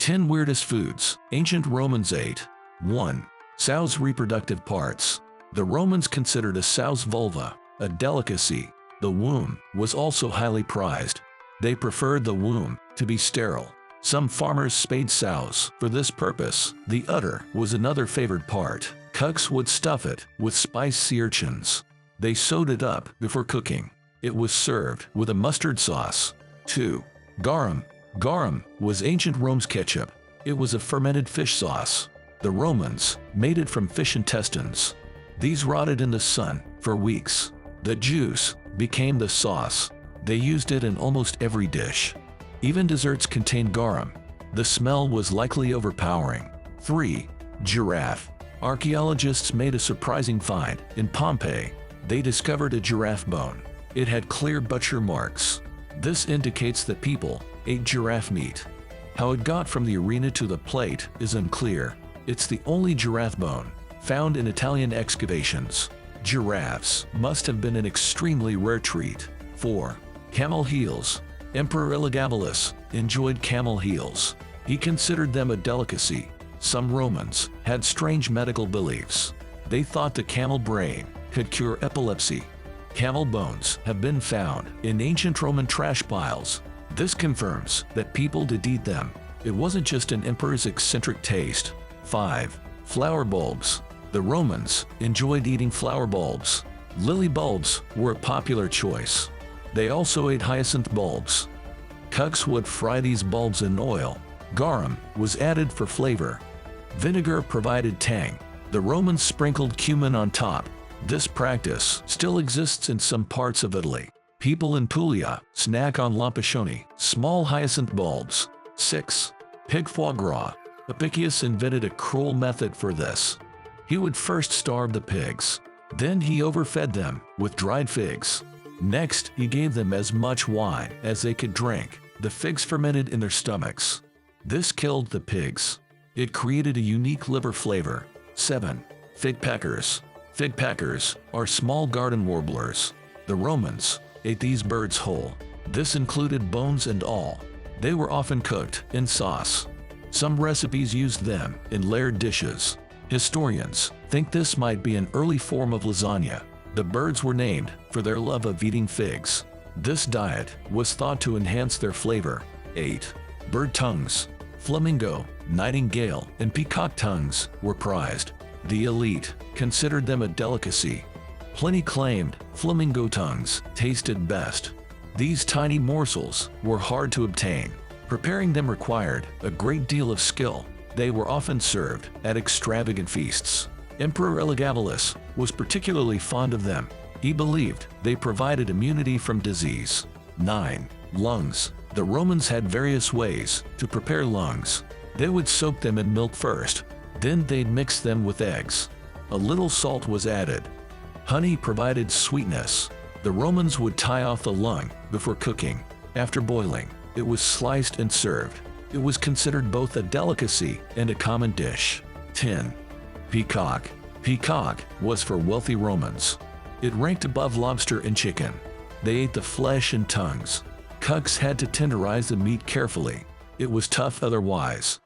10 weirdest foods ancient Romans ate. 1. Sow's reproductive parts. The Romans considered a sow's vulva a delicacy. The womb was also highly prized. They preferred the womb to be sterile. Some farmers spayed sows for this purpose. The udder was another favored part. Cooks would stuff it with spiced sea urchins. They sewed it up before cooking. It was served with a mustard sauce. 2. Garum. Garum was ancient Rome's ketchup. It was a fermented fish sauce. The Romans made it from fish intestines. These rotted in the sun for weeks. The juice became the sauce. They used it in almost every dish. Even desserts contained garum. The smell was likely overpowering. 3. Giraffe. Archaeologists made a surprising find in Pompeii. They discovered a giraffe bone. It had clear butcher marks. This indicates that people ate giraffe meat. How it got from the arena to the plate is unclear. It's the only giraffe bone found in Italian excavations. Giraffes must have been an extremely rare treat. 4. Camel heels. Emperor Elagabalus enjoyed camel heels. He considered them a delicacy. Some Romans had strange medical beliefs. They thought the camel brain could cure epilepsy. Camel bones have been found in ancient Roman trash piles. This confirms that people did eat them. It wasn't just an emperor's eccentric taste. 5. Flower bulbs. The Romans enjoyed eating flower bulbs. Lily bulbs were a popular choice. They also ate hyacinth bulbs. Cooks would fry these bulbs in oil. Garum was added for flavor. Vinegar provided tang. The Romans sprinkled cumin on top. This practice still exists in some parts of Italy. People in Puglia snack on lampascioni, small hyacinth bulbs. 6. Pig foie gras. Apicius invented a cruel method for this. He would first starve the pigs. Then he overfed them with dried figs. Next, he gave them as much wine as they could drink. The figs fermented in their stomachs. This killed the pigs. It created a unique liver flavor. 7. Fig peckers. Fig peckers are small garden warblers. The Romans ate these birds whole. This included bones and all. They were often cooked in sauce. Some recipes used them in layered dishes. Historians think this might be an early form of lasagna. The birds were named for their love of eating figs. This diet was thought to enhance their flavor. 8. Bird tongues. Flamingo, nightingale, and peacock tongues were prized. The elite considered them a delicacy. Pliny claimed flamingo tongues tasted best. These tiny morsels were hard to obtain. Preparing them required a great deal of skill. They were often served at extravagant feasts. Emperor Elagabalus was particularly fond of them. He believed they provided immunity from disease. 9. Lungs. The Romans had various ways to prepare lungs. They would soak them in milk first. Then they'd mix them with eggs. A little salt was added. Honey provided sweetness. The Romans would tie off the lung before cooking. After boiling, it was sliced and served. It was considered both a delicacy and a common dish. 10. Peacock. Peacock was for wealthy Romans. It ranked above lobster and chicken. They ate the flesh and tongues. Cooks had to tenderize the meat carefully. It was tough otherwise.